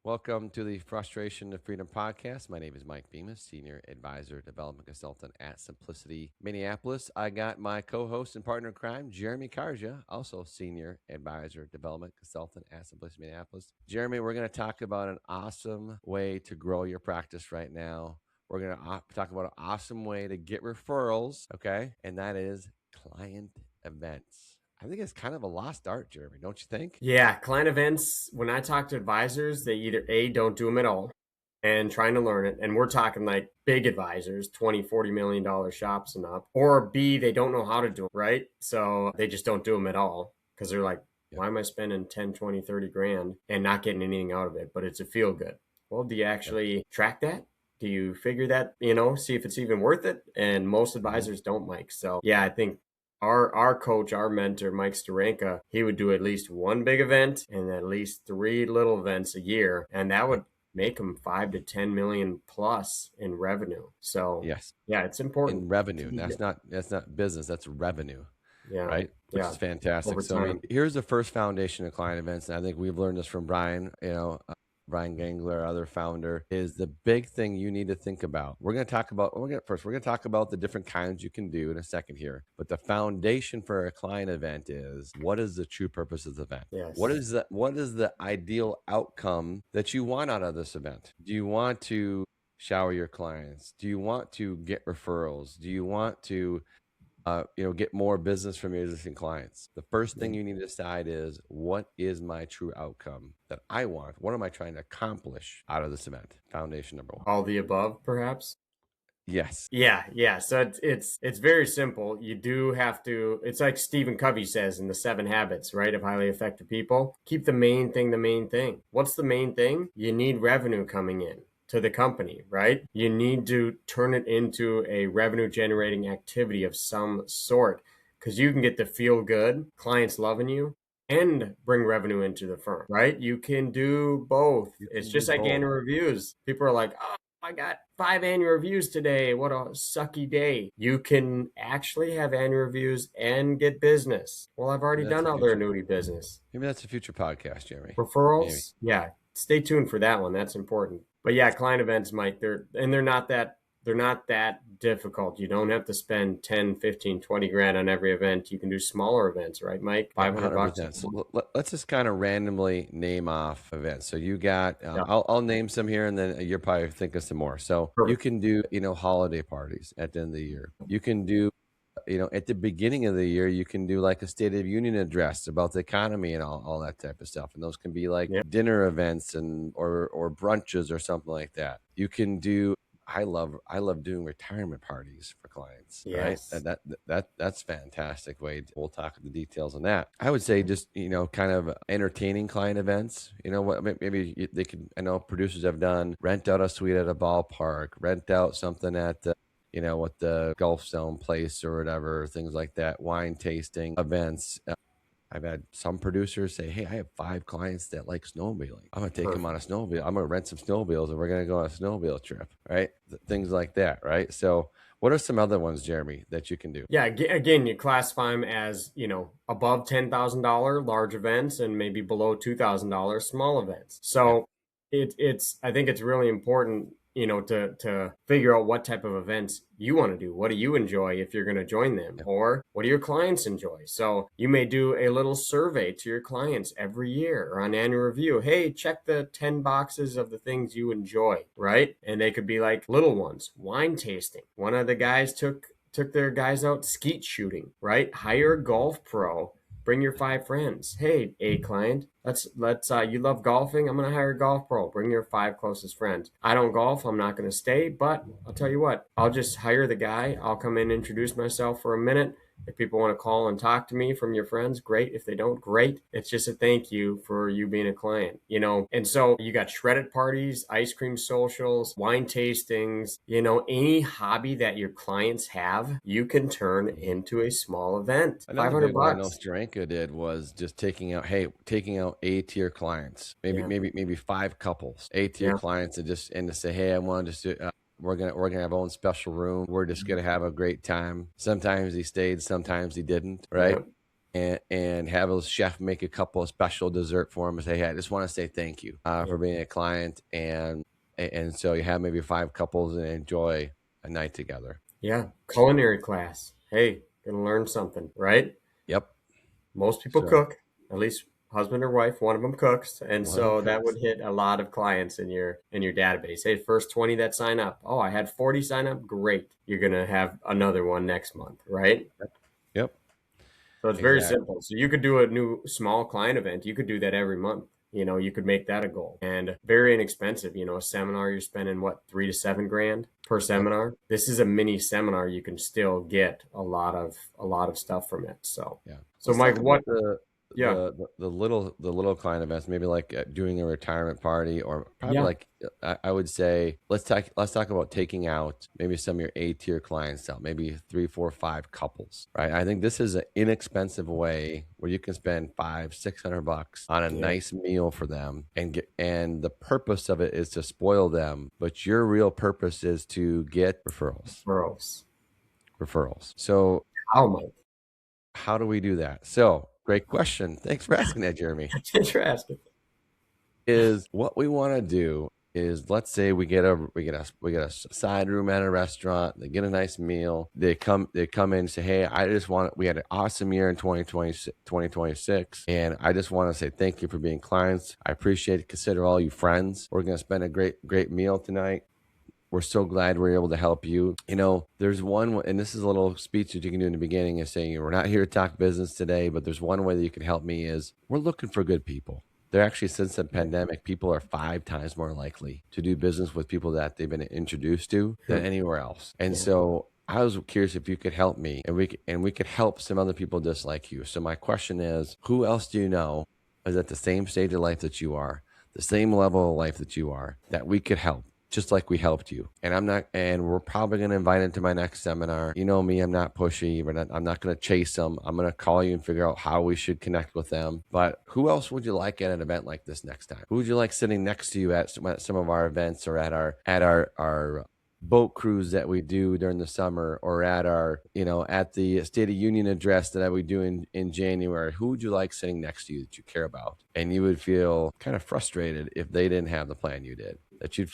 Welcome to the Frustration to Freedom podcast. My name is Mike Bemis, Senior Advisor, Development Consultant at Simplicity, Minneapolis. I got my co-host and partner in crime, Jeremy Karja, also Senior Advisor, Development Consultant at Simplicity, Minneapolis. Jeremy, we're going to talk about an awesome way to grow your practice right now. We're going to talk about an awesome way to get referrals, okay? And that is client events. I think it's kind of a lost art, Jeremy, don't you think? Yeah, client events, when I talk to advisors, they either A, don't do them at all and trying to learn it. And we're talking like big advisors, $20, $40 million shops and up. Or B, they don't know how to do them, right? So they just don't do them at all because they're like, why am I spending 10, 20, 30 grand and not getting anything out of it? But it's a feel good. Well, do you actually track that? Do you figure that, see if it's even worth it? And most advisors don't, Mike. So yeah, I think our coach, our mentor, Mike Starenka, he would do at least one big event and at least 3 little events a year. And that would make him 5 to 10 million plus in revenue. So yes, yeah, it's important. In revenue. That's not business. That's revenue. Yeah. Right. Which is fantastic. So I mean, here's the first foundation of client events. And I think we've learned this from Brian, Brian Gangler, other founder, is the big thing you need to think about. We're going to talk about the different kinds you can do in a second here. But the foundation for a client event is, what is the true purpose of the event? Yes. What is the ideal outcome that you want out of this event? Do you want to shower your clients? Do you want to get referrals? Do you want to get more business from your existing clients? The first thing you need to decide is, what is my true outcome that I want? What am I trying to accomplish out of this event? Foundation number one. All the above, perhaps? Yes. Yeah. So it's very simple. You do have to, it's like Stephen Covey says in the 7 Habits, right, of highly effective people. Keep the main thing the main thing. What's the main thing? You need revenue coming in to the company, right? You need to turn it into a revenue generating activity of some sort, because you can get the feel good, clients loving you, and bring revenue into the firm, right? You can do both. It's just like annual reviews. People are like, oh, I got 5 annual reviews today. What a sucky day. You can actually have annual reviews and get business. Well, I've already done other annuity business. Maybe that's a future podcast, Jeremy. Referrals? Maybe. Yeah. Stay tuned for that one. That's important. But yeah, client events, Mike, they're not that difficult. You don't have to spend 10, 15, 20 grand on every event. You can do smaller events, right, Mike? $500. So let's just kind of randomly name off events. So you got, I'll name some here, and then you'll probably think of some more. So you can do, holiday parties at the end of the year. You can do, at the beginning of the year, you can do like a State of Union address about the economy and all that type of stuff. And those can be like dinner events or brunches or something like that. You can do, I love doing retirement parties for clients. Yes. Right? That's a fantastic way. We'll talk the details on that. I would say just, kind of entertaining client events. Maybe they could, I know producers have done, rent out a suite at a ballpark, rent out something at what the Gulf Zone place or whatever, things like that, wine tasting events. I've had some producers say, hey, I have 5 clients that like snowmobiling. I'm going to take them on a snowmobile. I'm going to rent some snowmobiles and we're going to go on a snowmobile trip, right? Things like that, right? So what are some other ones, Jeremy, that you can do? Yeah, again, you classify them as, above $10,000 large events and maybe below $2,000 small events. So I think it's really important, to figure out what type of events you want to do. What do you enjoy if you're going to join them? Or what do your clients enjoy? So you may do a little survey to your clients every year or on annual review. Hey, check the 10 boxes of the things you enjoy, right? And they could be like little ones, wine tasting. One of the guys took their guys out skeet shooting, right? Hire a golf pro. Bring your 5 friends. Hey, a client, let's you love golfing. I'm going to hire a golf pro. Bring your 5 closest friends. I don't golf. I'm not going to stay, but I'll tell you what, I'll just hire the guy. I'll come in, introduce myself for a minute. If people want to call and talk to me from your friends, great. If they don't, great. It's just a thank you for you being a client, And so you got shredded parties, ice cream socials, wine tastings, any hobby that your clients have, you can turn into a small event. $500. What I know Starenka did was just taking out A-tier clients, maybe 5 couples, A-tier clients, and to say, hey, I want to just do. We're gonna have our own special room. We're just gonna have a great time. Sometimes he stayed, sometimes he didn't, right? and have a chef make a couple of special dessert for them and say, hey, I just want to say thank you for being a client. And so you have maybe 5 couples and enjoy a night together. Yeah. Culinary class. Hey, gonna learn something, right? Yep. Most people So cook, at least husband or wife, one of them cooks. And one of them so that cooks. would hit a lot of clients in your database. Hey, first 20 that sign up. Oh, I had 40 sign up. Great. You're gonna have another one next month, right? Yep. So it's very Exactly. simple. So you could do a new small client event. You could do that every month. You could make that a goal and very inexpensive. A seminar, you're spending what, 3 to 7 grand per Yep. seminar. This is a mini seminar. You can still get a lot of stuff from it. So, Yeah. so Let's Mike, talk about what? Yeah, the little client events, maybe like doing a retirement party, or probably yeah, like I would say let's talk about taking out maybe some of your A-tier clientele, maybe 3, 4, 5 couples, right? I think this is an inexpensive way where you can spend 500-600 bucks on a yeah. nice meal for them, and the purpose of it is to spoil them, but your real purpose is to get Gross. referrals. So How, Mike? how do we do that? So great question. Thanks for asking that, Jeremy. That's interesting. Is what we want to do is, let's say we get a side room at a restaurant. They get a nice meal. They come in and say, hey, we had an awesome year in 2026, and I just want to say thank you for being clients. I appreciate it. Consider all you friends. We're going to spend a great meal tonight. We're so glad we're able to help you. There's one, and this is a little speech that you can do in the beginning, is saying, we're not here to talk business today, but there's one way that you can help me is we're looking for good people. They're actually, since the Yeah. pandemic, people are 5 times more likely to do business with people that they've been introduced to than anywhere else. And Yeah. so I was curious if you could help me, and we could help some other people just like you. So my question is, who else do you know is at the same stage of life that you are, the same level of life that you are, that we could help? Just like we helped you. And we're probably going to invite him to my next seminar. You know me, I'm not pushy, but I'm not going to chase them. I'm going to call you and figure out how we should connect with them. But who else would you like at an event like this next time? Who would you like sitting next to you at some of our events, or at our boat cruise that we do during the summer, or at the State of Union address that we do in January? Who would you like sitting next to you that you care about? And you would feel kind of frustrated if they didn't have the plan you did. That you'd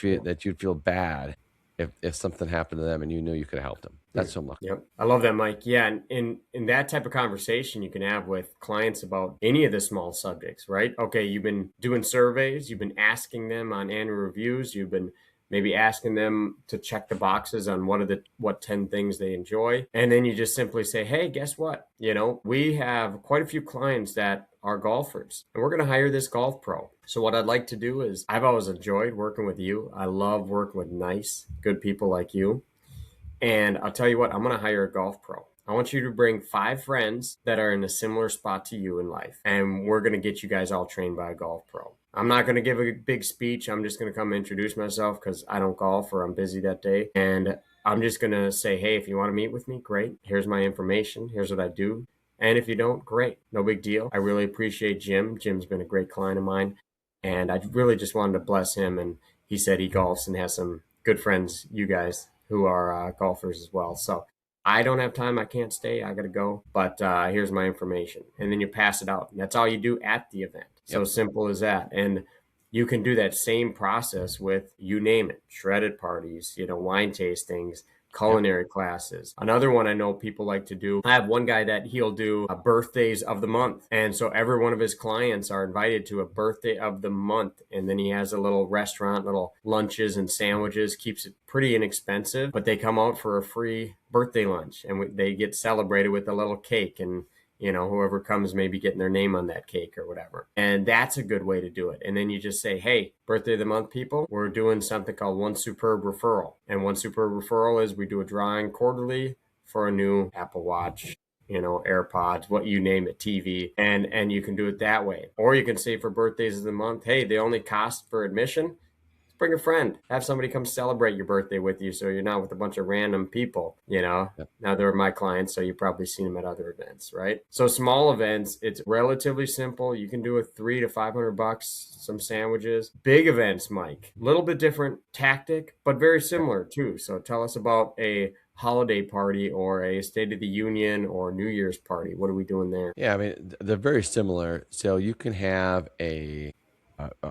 feel bad if something happened to them and you knew you could have helped them. That's so much. Yep. I love that, Mike. Yeah. And in that type of conversation you can have with clients about any of the small subjects, right? Okay. You've been doing surveys. You've been asking them on annual reviews. You've been maybe asking them to check the boxes on what 10 things they enjoy. And then you just simply say, hey, guess what? We have quite a few clients that are golfers, and we're going to hire this golf pro. So what I'd like to do is, I've always enjoyed working with you. I love working with nice, good people like you. And I'll tell you what, I'm going to hire a golf pro. I want you to bring 5 friends that are in a similar spot to you in life. And we're going to get you guys all trained by a golf pro. I'm not going to give a big speech. I'm just going to come introduce myself because I don't golf or I'm busy that day. And I'm just going to say, hey, if you want to meet with me, great. Here's my information. Here's what I do. And if you don't, great. No big deal. I really appreciate Jim. Jim's been a great client of mine. And I really just wanted to bless him. And he said he golfs and has some good friends, you guys, who are golfers as well. So I don't have time. I can't stay. I got to go. But here's my information. And then you pass it out. And that's all you do at the event. So Yep. simple as that. And you can do that same process with, you name it, shredded parties, wine tastings, Yep. culinary classes. Another one I know people like to do, I have one guy that he'll do birthdays of the month. And so every one of his clients are invited to a birthday of the month. And then he has a little restaurant, little lunches and sandwiches, keeps it pretty inexpensive, but they come out for a free birthday lunch and they get celebrated with a little cake, and whoever comes maybe getting their name on that cake or whatever. And that's a good way to do it. And then you just say, hey, birthday of the month people, we're doing something called One Superb Referral. And One Superb Referral is, we do a drawing quarterly for a new Apple Watch, AirPods, what you name it, TV. And you can do it that way. Or you can say for birthdays of the month, hey, the only cost for admission, bring a friend, have somebody come celebrate your birthday with you, so you're not with a bunch of random people. Yep. Now they're my clients, so you've probably seen them at other events, right? So small events, it's relatively simple. You can do it $300 to $500, some sandwiches. Big events, Mike, a little bit different tactic, but very similar too. So tell us about a holiday party or a State of the Union or New Year's party? What are we doing there? Yeah, I mean, they're very similar. So you can have a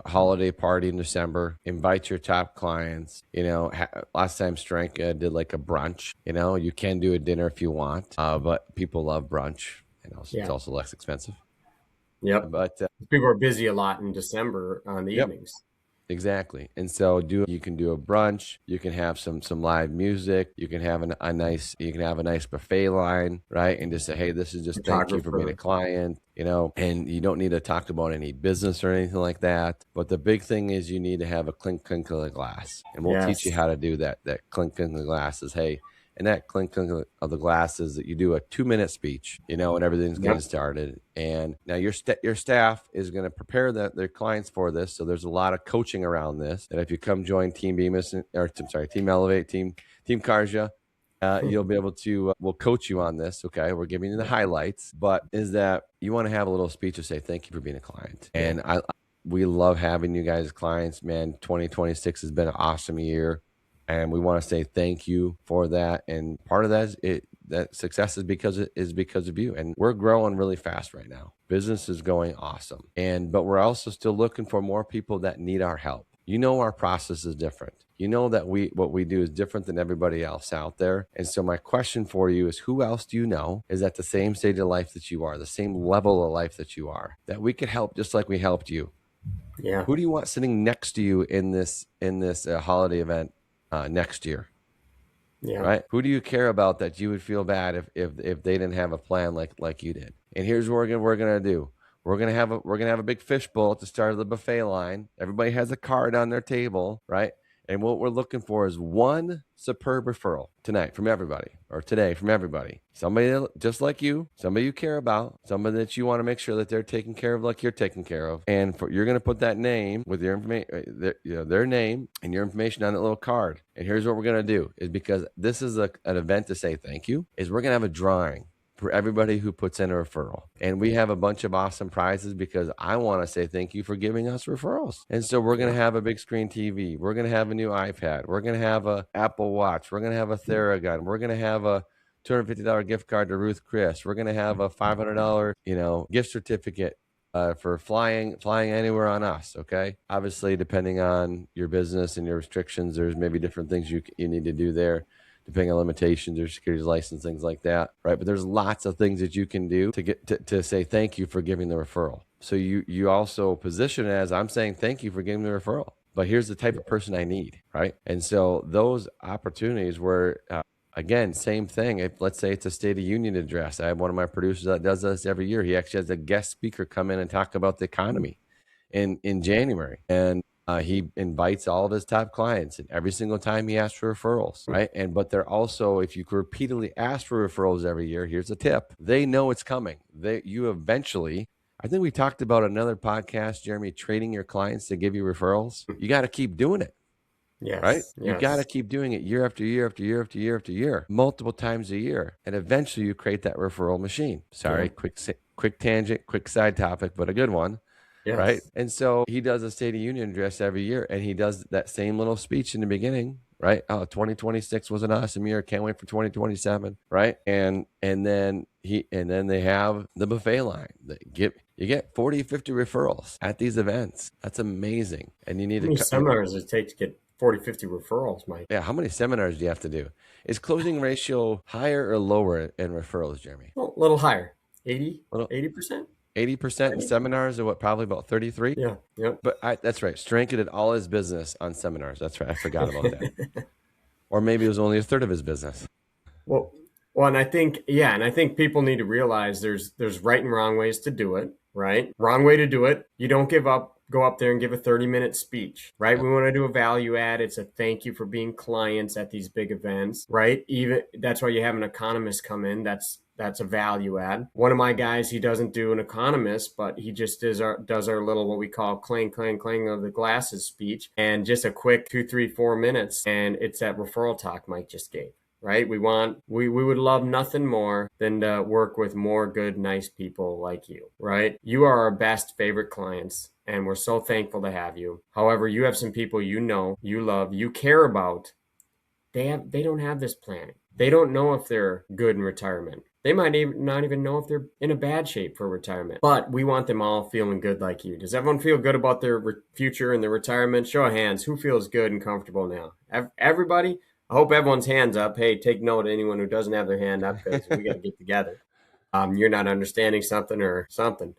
holiday party in December, invite your top clients. Last time Strength did like a brunch. You can do a dinner if you want, but people love brunch. It's Yeah. also less expensive. Yep. But People are busy a lot in December on the yep, evenings. exactly. And so you can do a brunch, you can have some live music, you can have a nice buffet line, right? And just say, hey, this is just thank you for being a Photographer. client, and you don't need to talk about any business or anything like that. But the big thing is you need to have a clink clink of the glass. And we'll teach you Yes. how to do that. That clink clink of the glass is, hey, and that clink clink of the glass is that you do a 2-minute speech, and everything's getting Yep. started. And now your staff is going to prepare their clients for this. So there's a lot of coaching around this. And if you come join Team Bemis or I'm sorry, Team Elevate, Team Karja, you'll be able to. We'll coach you on this. Okay, we're giving you the highlights, but is that you want to have a little speech to say thank you for being a client, Yeah. and we love having you guys as clients, man. 2026 has been an awesome year. And we want to say thank you for that. And part of that is that success is because of you. And we're growing really fast right now. Business is going awesome. But we're also still looking for more people that need our help. Our process is different. That what we do is different than everybody else out there. And so my question for you is, who else do you know is at the same stage of life that you are, the same level of life that you are, that we could help just like we helped you? Yeah. Who do you want sitting next to you in this holiday event next year? Yeah. Right? Who do you care about that you would feel bad if they didn't have a plan like you did? And here's what we're gonna do. We're gonna have a big fishbowl at the start of the buffet line. Everybody has a card on their table, right? And what we're looking for is one superb referral tonight from everybody, or today from everybody. Somebody just like you, somebody you care about, somebody that you want to make sure that they're taken care of like you're taken care of. And you're going to put that name with your information, their name and your information on that little card. And here's what we're going to do is, because this is an event to say thank you, is we're going to have a drawing for everybody who puts in a referral. And we have a bunch of awesome prizes because I want to say thank you for giving us referrals. And so we're going to have a big screen TV. We're going to have a new iPad. We're going to have a Apple Watch. We're going to have a Theragun. We're going to have a $250 gift card to Ruth Chris. We're going to have a $500, gift certificate for flying anywhere on us. Okay. Obviously, depending on your business and your restrictions, there's maybe different things you need to do there, depending on limitations or securities license, things like that. Right. But there's lots of things that you can do to get to say thank you for giving the referral. So you also position it as, I'm saying thank you for giving the referral, but here's the type of person I need. Right. And so those opportunities where, again, same thing. If let's say it's a State of Union address, I have one of my producers that does this every year. He actually has a guest speaker come in and talk about the economy in January, and he invites all of his top clients, and every single time he asks for referrals, right? But they're also, if you repeatedly ask for referrals every year, here's a tip: they know it's coming. You eventually. I think we talked about another podcast, Jeremy, trading your clients to give you referrals. You got to keep doing it. Right? Yes. You got to Yes. keep doing it year after year after year after year after year, multiple times a year. And eventually you create that referral machine. Sorry, Yeah. quick tangent, quick side topic, but a good one. Right. Yes. And so he does a State of Union address every year, and he does that same little speech in the beginning. Right. Oh, 2026 was an awesome year. Can't wait for 2027. Right. And then they have the buffet line that you get 40, 50 referrals at these events. That's amazing. And you need How many to, seminars does it take to get 40, 50 referrals, Mike? yeah, how many seminars do you have to do? Is closing ratio higher or lower in referrals, Jeremy? Well, a little higher. 80, Little 80%? 80% in seminars, or what, probably about 33? Yeah. Yep. But that's right. Strank did all his business on seminars. That's right. I forgot about that. Or maybe it was only a third of his business. Well, and I think people need to realize there's right and wrong ways to do it, right? Wrong way to do it, you don't give up, go up there and give a 30-minute speech, right? Yep. We want to do a value add. It's a thank you for being clients at these big events, right? Even that's why you have an economist come in. That's a value add. One of my guys, he doesn't do an economist, but he just does our little, what we call clang, clang, clang of the glasses speech, and just a quick 2, 3, 4 minutes. And it's that referral talk Mike just gave. Right? We would love nothing more than to work with more good, nice people like you, right? You are our best favorite clients, and we're so thankful to have you. However, you have some people you know, you love, you care about. They don't have this planning. They don't know if they're good in retirement. They might even not even know if they're in a bad shape for retirement. But we want them all feeling good like you. Does everyone feel good about their future and their retirement? Show of hands. Who feels good and comfortable now? Everybody? I hope everyone's hands up. Hey, take note of anyone who doesn't have their hand up because we got to get together. You're not understanding something or something.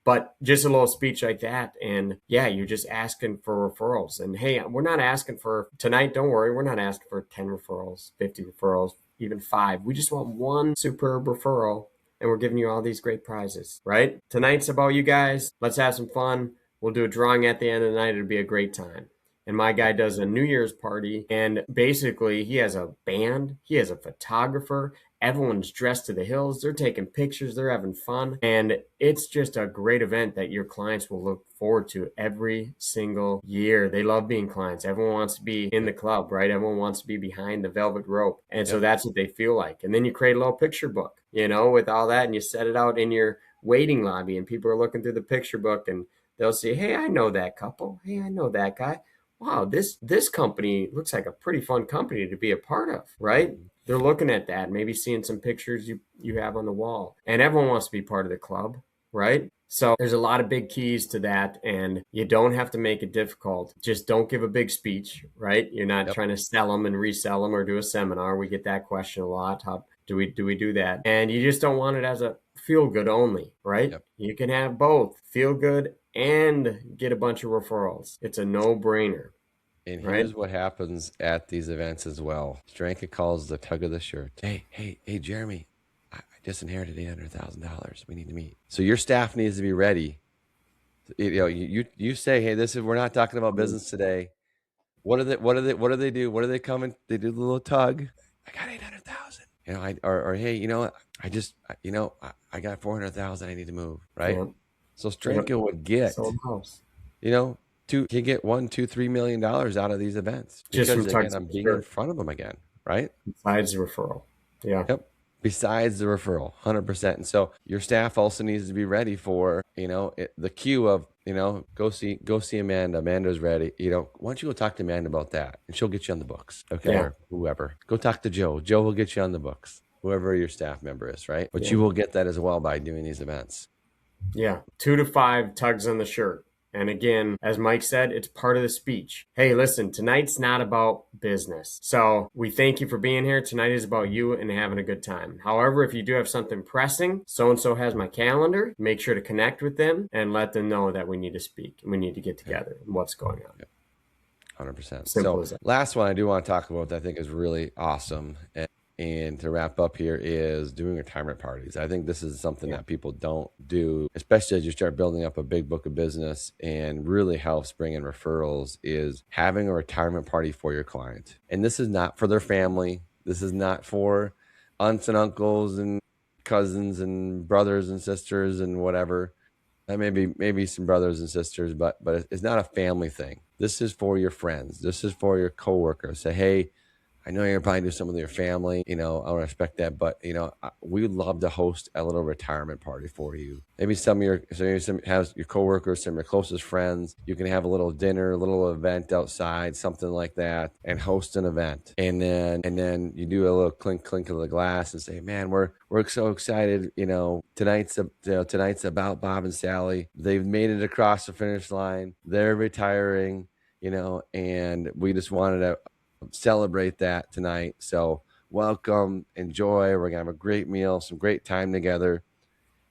But just a little speech like that, and yeah, you're just asking for referrals. And hey, we're not asking for tonight, don't worry, we're not asking for 10 referrals, 50 referrals, even 5. We just want one superb referral, and we're giving you all these great prizes, right? Tonight's about you guys. Let's have some fun. We'll do a drawing at the end of the night. It'll be a great time. And my guy does a New Year's party, and basically he has a band, he has a photographer, everyone's dressed to the hills, they're taking pictures, they're having fun, and it's just a great event that your clients will look forward to every single year. They love being clients. Everyone wants to be in the club, right? Everyone wants to be behind the velvet rope. And so that's what they feel like. And then you create a little picture book, with all that, and you set it out in your waiting lobby, and people are looking through the picture book, and they'll say, hey, I know that couple. Hey, I know that guy. Wow, this company looks like a pretty fun company to be a part of, right? They're looking at that, maybe seeing some pictures you have on the wall. And everyone wants to be part of the club, right? So there's a lot of big keys to that, and you don't have to make it difficult. Just don't give a big speech, right? You're not trying to sell them and resell them or do a seminar. We get that question a lot. How do we do that? And you just don't want it as a feel good only, right? You can have both feel good and get a bunch of referrals. It's a no-brainer. And Right? here's what happens at these events as well. Stranka calls the tug of the shirt. Hey, Jeremy, I just inherited $800,000. We need to meet. So your staff needs to be ready. You say, hey, we're not talking about business today. What do they do? What do they come and they do the little tug? I got 800,000. Or hey, I got 400,000. I need to move. Right. Yeah. So Stranka would get, Sold house. can get $1, $2, $3 million out of these events Just because from again, tugs I'm of being in shirt. front of them again, right? Besides the referral. Yeah. Yep. Besides the referral, 100%. And so your staff also needs to be ready for, the cue of, go see Amanda. Amanda's ready. Why don't you go talk to Amanda about that? And she'll get you on the books. Okay. Yeah. Or whoever. Go talk to Joe. Joe will get you on the books. Whoever your staff member is, right? But you will get that as well by doing these events. Yeah. 2 to 5 tugs on the shirt. And again, as Mike said, it's part of the speech. Hey, listen, tonight's not about business. So we thank you for being here. Tonight is about you and having a good time. However, if you do have something pressing, so-and-so has my calendar, make sure to connect with them and let them know that we need to speak and we need to get together and what's going on. 100%. Simple as that. Last one I do want to talk about that I think is really awesome. And to wrap up here is doing retirement parties. I think this is something that people don't do, especially as you start building up a big book of business and really helps bring in referrals, is having a retirement party for your client. And this is not for their family. This is not for aunts and uncles and cousins and brothers and sisters and whatever. Maybe some brothers and sisters, but it's not a family thing. This is for your friends. This is for your coworkers. Say, hey, I know you're probably do some with your family, I respect that, but we would love to host a little retirement party for you. Maybe some has your coworkers, some of your closest friends. You can have a little dinner, a little event outside, something like that, and host an event. And then you do a little clink of the glass and say, man, we're so excited. Tonight's about Bob and Sally. They've made it across the finish line. They're retiring, and we just wanted to celebrate that tonight. So welcome, enjoy. We're gonna have a great meal, some great time together,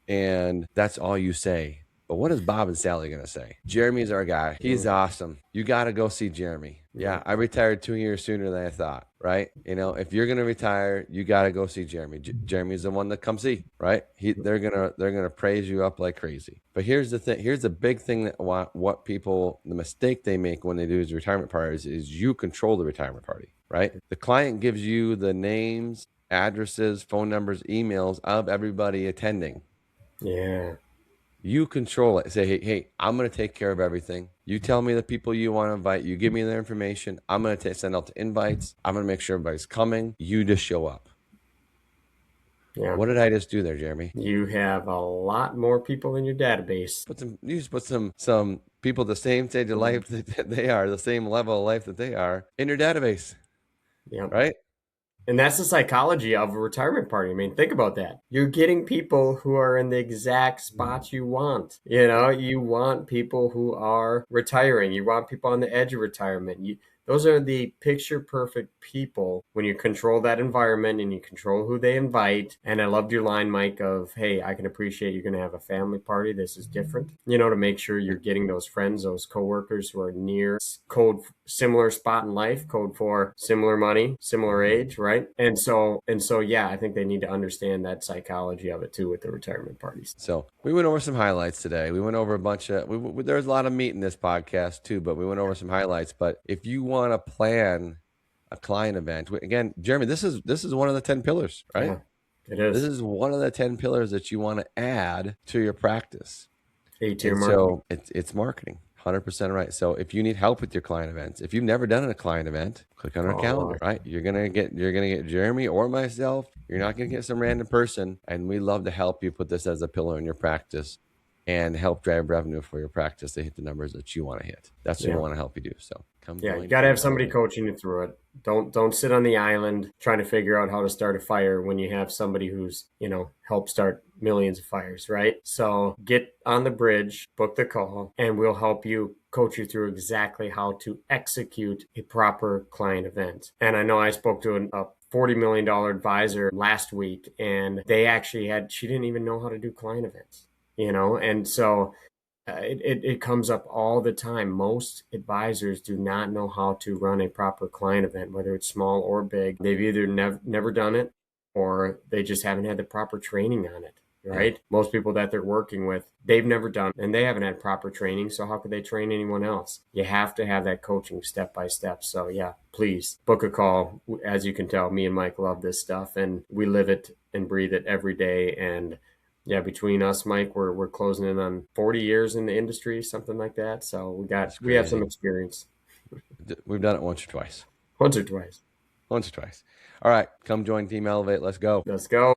and that's all you say. But what is Bob and Sally gonna say? Jeremy's our guy. He's awesome. You got to go see Jeremy. Yeah, I retired 2 years sooner than I thought. Right? If you're gonna retire, you got to go see Jeremy. Jeremy's the one that come see. Right? They're gonna praise you up like crazy. But here's the thing. Here's the big thing that the mistake they make when they do these retirement parties is you control the retirement party. Right? The client gives you the names, addresses, phone numbers, emails of everybody attending. Yeah. You control it. Say, hey, I'm going to take care of everything. You tell me the people you want to invite. You give me their information. I'm going to send out the invites. I'm going to make sure everybody's coming. You just show up. Yeah. What did I just do there, Jeremy? You have a lot more people in your database. You just put some people the same stage of life that they are, the same level of life that they are in your database. Yeah. Right? And that's the psychology of a retirement party. I mean, think about that. You're getting people who are in the exact spots you want. You want people who are retiring. You want people on the edge of retirement. Those are the picture perfect people when you control that environment and you control who they invite. And I loved your line, Mike, of, hey, I can appreciate you're going to have a family party. This is different, to make sure you're getting those friends, those coworkers who are near code similar spot in life, code for similar money, similar age, right? And so, yeah, I think they need to understand that psychology of it too with the retirement parties. So we went over some highlights today. We went over a bunch of, there's a lot of meat in this podcast too, but we went over some highlights. But if you want to plan a client event, again, Jeremy, this is one of the 10 pillars, right? Yeah, it is. This is one of the 10 pillars that you want to add to your practice. A-tier marketing. So it's marketing. 100% right. So if you need help with your client events, if you've never done a client event, click on our calendar, right? You're gonna get Jeremy or myself. You're not gonna get some random person, and we love to help you put this as a pillar in your practice and help drive revenue for your practice to hit the numbers that you want to hit. That's what we want to help you do. So come. Yeah, you got to have somebody coaching you through it. Don't sit on the island trying to figure out how to start a fire when you have somebody who's, helped start millions of fires, right? So get on the bridge, book the call, and we'll help you coach you through exactly how to execute a proper client event. And I know I spoke to a $40 million advisor last week, and they actually she didn't even know how to do client events, and so it comes up all the time. Most advisors do not know how to run a proper client event, whether it's small or big. They've either never done it, or they just haven't had the proper training on it, right? Yeah. Most people that they're working with, they've never done it, and they haven't had proper training. So how could they train anyone else? You have to have that coaching step by step. So yeah, please book a call. As you can tell, me and Mike love this stuff, and we live it and breathe it every day. And yeah, between us, Mike, we're closing in on 40 years in the industry, something like that. So we have some experience. We've done it once or twice. Once or twice. All right, come join Team Elevate. Let's go. Let's go.